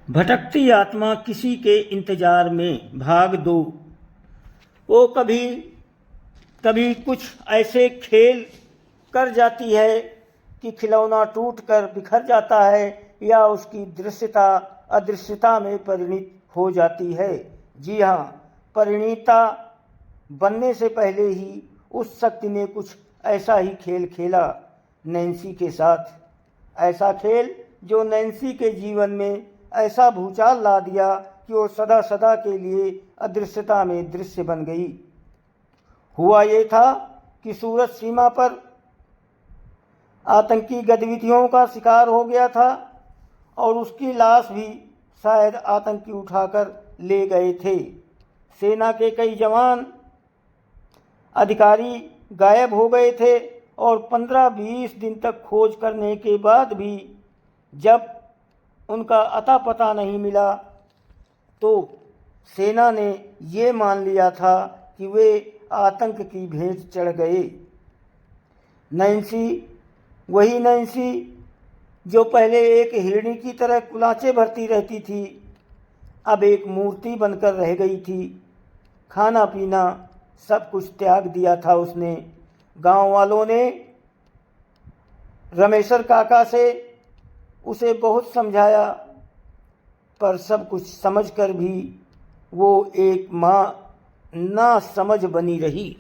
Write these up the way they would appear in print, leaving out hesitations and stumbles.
भटकती आत्मा किसी के इंतजार में भाग दो। वो कभी कभी कुछ ऐसे खेल कर जाती है कि खिलौना टूटकर बिखर जाता है या उसकी दृश्यता अदृश्यता में परिणित हो जाती है। जी हाँ, परिणीता बनने से पहले ही उस शक्ति ने कुछ ऐसा ही खेल खेला नैन्सी के साथ। ऐसा खेल जो नैन्सी के जीवन में ऐसा भूचाल ला दिया कि वो सदा सदा के लिए अदृश्यता में दृश्य बन गई। हुआ ये था कि सूरज सीमा पर आतंकी गतिविधियों का शिकार हो गया था और उसकी लाश भी शायद आतंकी उठाकर ले गए थे। सेना के कई जवान अधिकारी गायब हो गए थे और 15-20 दिन तक खोज करने के बाद भी जब उनका अता पता नहीं मिला तो सेना ने ये मान लिया था कि वे आतंक की भेंट चढ़ गए। नैन्सी, वही नैन्सी जो पहले एक हिरणी की तरह कुलाचे भरती रहती थी, अब एक मूर्ति बनकर रह गई थी। खाना पीना सब कुछ त्याग दिया था उसने। गांव वालों ने रमेशर काका से उसे बहुत समझाया, पर सब कुछ समझकर भी वो एक माँ ना समझ बनी रही।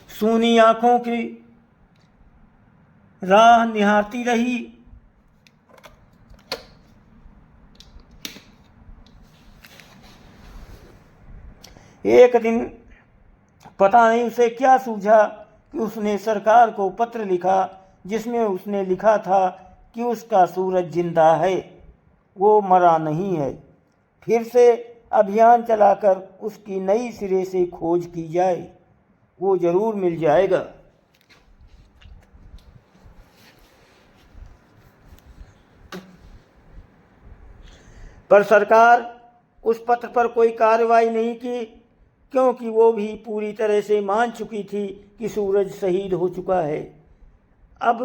सूनी आंखों की राह निहारती रही। एक दिन पता नहीं उसे क्या सूझा कि उसने सरकार को पत्र लिखा जिसमें उसने लिखा था कि उसका सूरज जिंदा है, वो मरा नहीं है। फिर से अभियान चलाकर उसकी नई सिरे से खोज की जाए, वो जरूर मिल जाएगा। पर सरकार उस पत्र पर कोई कार्रवाई नहीं की, क्योंकि वो भी पूरी तरह से मान चुकी थी कि सूरज शहीद हो चुका है। अब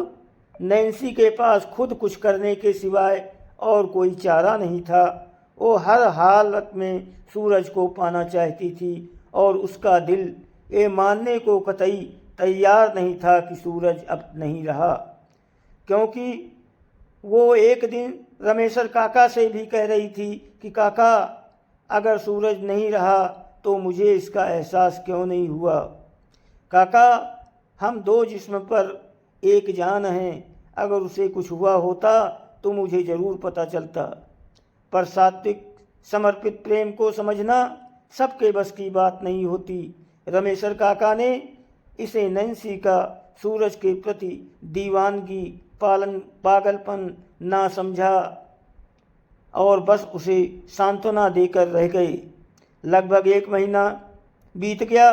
नैन्सी के पास खुद कुछ करने के सिवाय और कोई चारा नहीं था। वो हर हालत में सूरज को पाना चाहती थी और उसका दिल ये मानने को कतई तैयार नहीं था कि सूरज अब नहीं रहा, क्योंकि वो एक दिन रमेशर काका से भी कह रही थी कि काका, अगर सूरज नहीं रहा तो मुझे इसका एहसास क्यों नहीं हुआ। काका, हम दो जिस्म पर एक जान हैं, अगर उसे कुछ हुआ होता तो मुझे ज़रूर पता चलता। पर सात्विक समर्पित प्रेम को समझना सबके बस की बात नहीं होती। रमेशर काका ने इसे नैन्सी का सूरज के प्रति दीवानगी, पागलपन ना समझा और बस उसे सांत्वना देकर रह गए। लगभग 1 महीना बीत गया।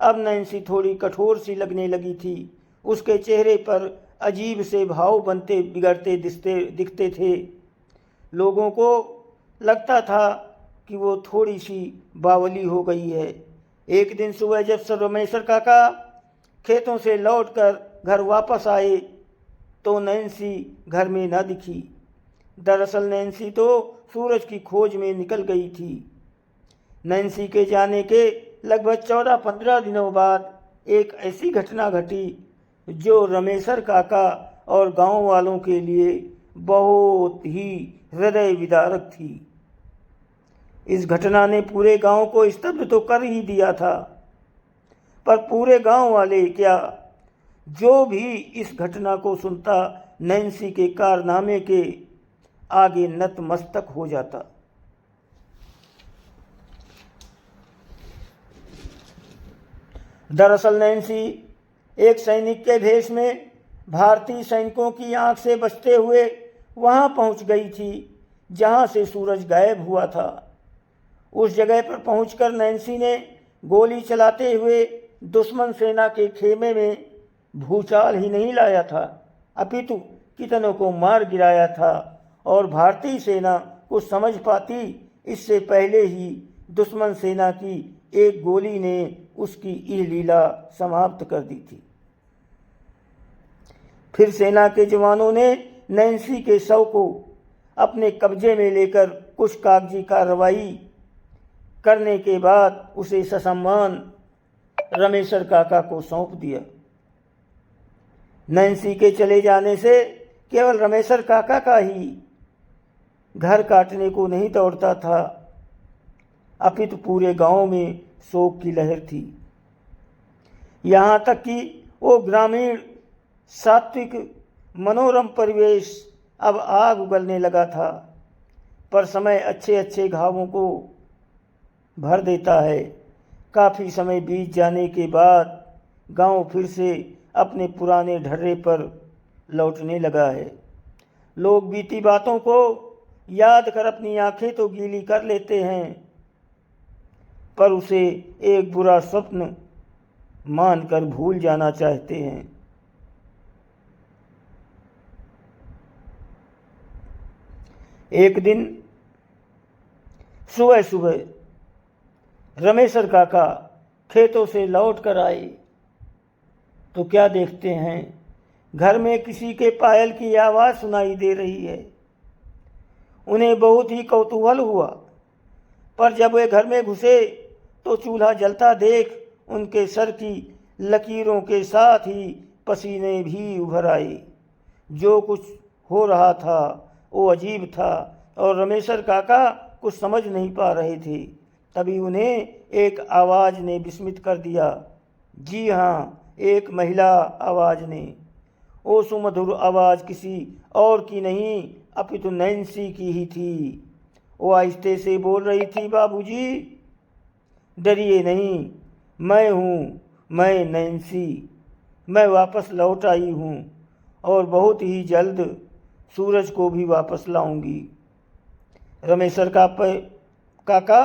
अब नैन्सी थोड़ी कठोर सी लगने लगी थी। उसके चेहरे पर अजीब से भाव बनते बिगड़ते दिखते थे। लोगों को लगता था कि वो थोड़ी सी बावली हो गई है। एक दिन सुबह जब रमेशर काका खेतों से लौटकर घर वापस आए तो नैन्सी घर में न दिखी। दरअसल नैन्सी तो सूरज की खोज में निकल गई थी। नैन्सी के जाने के लगभग 14-15 दिनों बाद एक ऐसी घटना घटी जो रमेशर काका और गांव वालों के लिए बहुत ही हृदय विदारक थी। इस घटना ने पूरे गांव को स्तब्ध तो कर ही दिया था, पर पूरे गांव वाले क्या, जो भी इस घटना को सुनता नैन्सी के कारनामे के आगे नतमस्तक हो जाता। दरअसल नैन्सी एक सैनिक के भेष में भारतीय सैनिकों की आंख से बचते हुए वहां पहुंच गई थी जहां से सूरज गायब हुआ था। उस जगह पर पहुंचकर नैन्सी ने गोली चलाते हुए दुश्मन सेना के खेमे में भूचाल ही नहीं लाया था, अपितु कितनों को मार गिराया था और भारतीय सेना को समझ पाती इससे पहले ही दुश्मन सेना की एक गोली ने उसकी यह लीला समाप्त कर दी थी। फिर सेना के जवानों ने नैन्सी के शव को अपने कब्जे में लेकर कुछ कागजी कार्रवाई करने के बाद उसे ससम्मान रमेशर काका को सौंप दिया। नैन्सी के चले जाने से केवल रमेशर काका का ही घर काटने को नहीं दौड़ता था, अपितु पूरे गांव में शोक की लहर थी। यहाँ तक कि वो ग्रामीण सात्विक मनोरम परिवेश अब आग उगलने लगा था। पर समय अच्छे अच्छे घावों को भर देता है। काफ़ी समय बीत जाने के बाद गांव फिर से अपने पुराने ढर्रे पर लौटने लगा है। लोग बीती बातों को याद कर अपनी आंखें तो गीली कर लेते हैं, पर उसे एक बुरा स्वप्न मानकर भूल जाना चाहते हैं। एक दिन सुबह सुबह रमेशर काका खेतों से लौट कर आए तो क्या देखते हैं, घर में किसी के पायल की आवाज़ सुनाई दे रही है। उन्हें बहुत ही कौतूहल हुआ, पर जब वे घर में घुसे तो चूल्हा जलता देख उनके सर की लकीरों के साथ ही पसीने भी उभर आए। जो कुछ हो रहा था वो अजीब था और रमेशर काका कुछ समझ नहीं पा रहे थे। तभी उन्हें एक आवाज़ ने विस्मित कर दिया। जी हाँ, एक महिला आवाज़ ने। वो सुमधुर आवाज़ किसी और की नहीं अपितु नैन्सी की ही थी। वो आहिस्ते से बोल रही थी, बाबूजी डरिए नहीं, मैं हूँ, मैं नैन्सी। मैं वापस लौट आई हूँ और बहुत ही जल्द सूरज को भी वापस लाऊंगी। रमेशर काका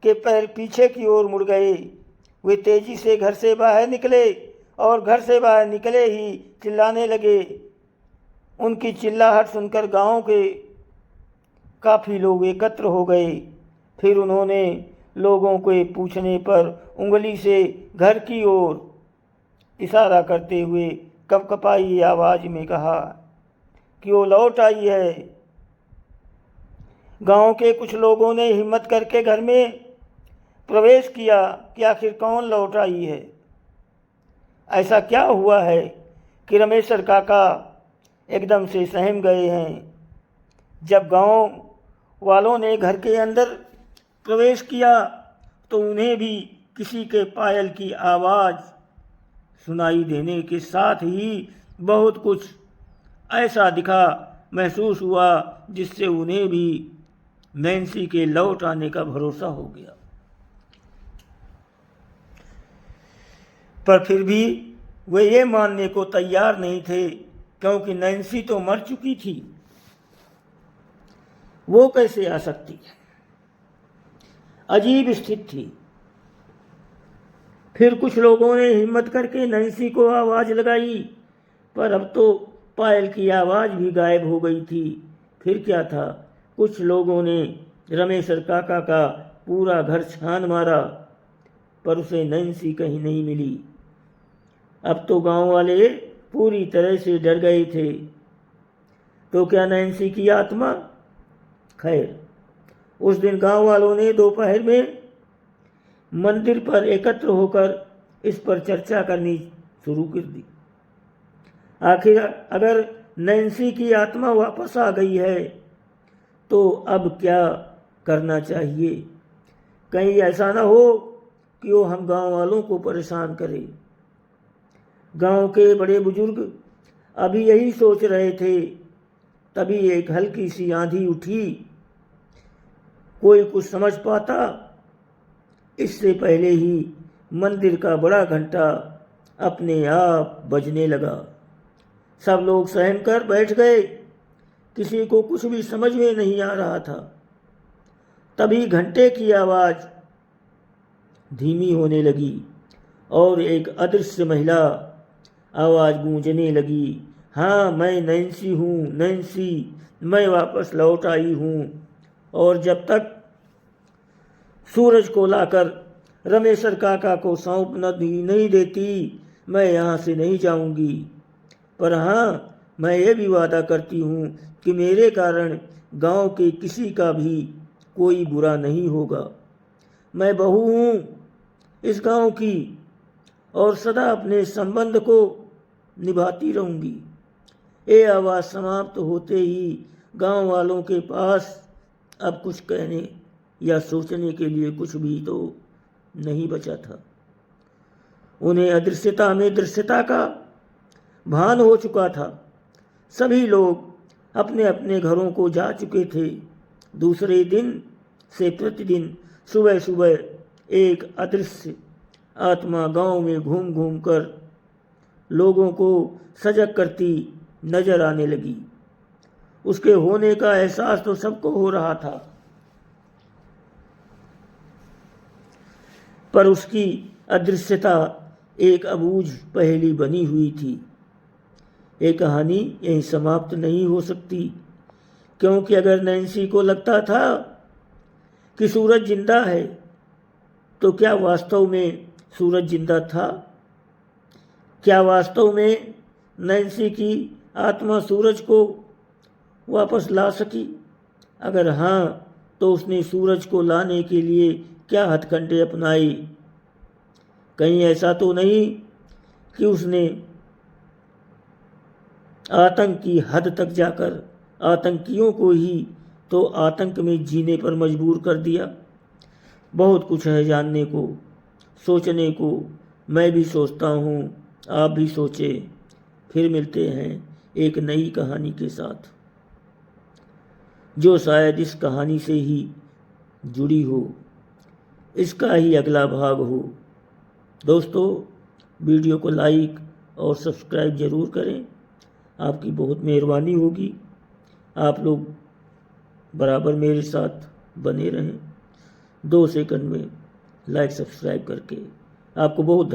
के पैर पीछे की ओर मुड़ गए। वे तेजी से घर से बाहर निकले और घर से बाहर निकले ही चिल्लाने लगे। उनकी चिल्लाहट सुनकर गांव के काफ़ी लोग एकत्र हो गए। फिर उन्होंने लोगों के पूछने पर उंगली से घर की ओर इशारा करते हुए कपकपाई आवाज़ में कहा कि वो लौट आई है। गांव के कुछ लोगों ने हिम्मत करके घर में प्रवेश किया कि आखिर कौन लौट आई है। ऐसा क्या हुआ है कि रमेशर काका एकदम से सहम गए हैं। जब गांव वालों ने घर के अंदर प्रवेश किया तो उन्हें भी किसी के पायल की आवाज़ सुनाई देने के साथ ही बहुत कुछ ऐसा दिखा महसूस हुआ जिससे उन्हें भी नैन्सी के लौट आने का भरोसा हो गया। पर फिर भी वे ये मानने को तैयार नहीं थे, क्योंकि नैन्सी तो मर चुकी थी। वो कैसे आ सकती है? अजीब स्थिति थी। फिर कुछ लोगों ने हिम्मत करके नैन्सी को आवाज़ लगाई, पर अब तो पायल की आवाज़ भी गायब हो गई थी। फिर क्या था? कुछ लोगों ने रमेशर काका का पूरा घर छान मारा, पर उसे नैन्सी कहीं नहीं मिली। अब तो गांव वाले पूरी तरह से डर गए थे। तो क्या नैन्सी की आत्मा? खैर, उस दिन गांव वालों ने दोपहर में मंदिर पर एकत्र होकर इस पर चर्चा करनी शुरू कर दी। आखिर अगर नैन्सी की आत्मा वापस आ गई है तो अब क्या करना चाहिए? कहीं ऐसा ना हो कि वो हम गांव वालों को परेशान करे। गांव के बड़े बुजुर्ग अभी यही सोच रहे थे, तभी एक हल्की सी आंधी उठी। कोई कुछ समझ पाता इससे पहले ही मंदिर का बड़ा घंटा अपने आप बजने लगा। सब लोग सहम कर बैठ गए। किसी को कुछ भी समझ में नहीं आ रहा था। तभी घंटे की आवाज़ धीमी होने लगी और एक अदृश्य महिला आवाज़ गूंजने लगी, हाँ, मैं नैन्सी हूँ, नैन्सी, मैं वापस लौट आई हूँ। और जब तक सूरज को लाकर रमेशर काका को सौंप नहीं देती, मैं यहाँ से नहीं जाऊँगी। पर हाँ, मैं ये भी वादा करती हूँ कि मेरे कारण गांव के किसी का भी कोई बुरा नहीं होगा। मैं बहू हूँ इस गांव की और सदा अपने संबंध को निभाती रहूँगी। ये आवाज़ समाप्त होते ही गांव वालों के पास अब कुछ कहने या सोचने के लिए कुछ भी तो नहीं बचा था। उन्हें अदृश्यता में दृश्यता का भान हो चुका था। सभी लोग अपने अपने घरों को जा चुके थे। दूसरे दिन से प्रतिदिन सुबह सुबह एक अदृश्य आत्मा गांव में घूम घूम कर लोगों को सजग करती नजर आने लगी। उसके होने का एहसास तो सबको हो रहा था, पर उसकी अदृश्यता एक अबूझ पहेली बनी हुई थी। ये कहानी यहीं समाप्त नहीं हो सकती, क्योंकि अगर नैन्सी को लगता था कि सूरज जिंदा है, तो क्या वास्तव में सूरज जिंदा था? क्या वास्तव में नैन्सी की आत्मा सूरज को वापस ला सकी? अगर हाँ, तो उसने सूरज को लाने के लिए क्या हथकंडे अपनाए? कहीं ऐसा तो नहीं कि उसने आतंक की हद तक जाकर आतंकियों को ही तो आतंक में जीने पर मजबूर कर दिया? बहुत कुछ है जानने को, सोचने को। मैं भी सोचता हूँ, आप भी सोचें। फिर मिलते हैं एक नई कहानी के साथ, जो शायद इस कहानी से ही जुड़ी हो, इसका ही अगला भाग हो। दोस्तों, वीडियो को लाइक और सब्सक्राइब ज़रूर करें। आपकी बहुत मेहरबानी होगी। आप लोग बराबर मेरे साथ बने रहें। 2 सेकंड में लाइक सब्सक्राइब करके। आपको बहुत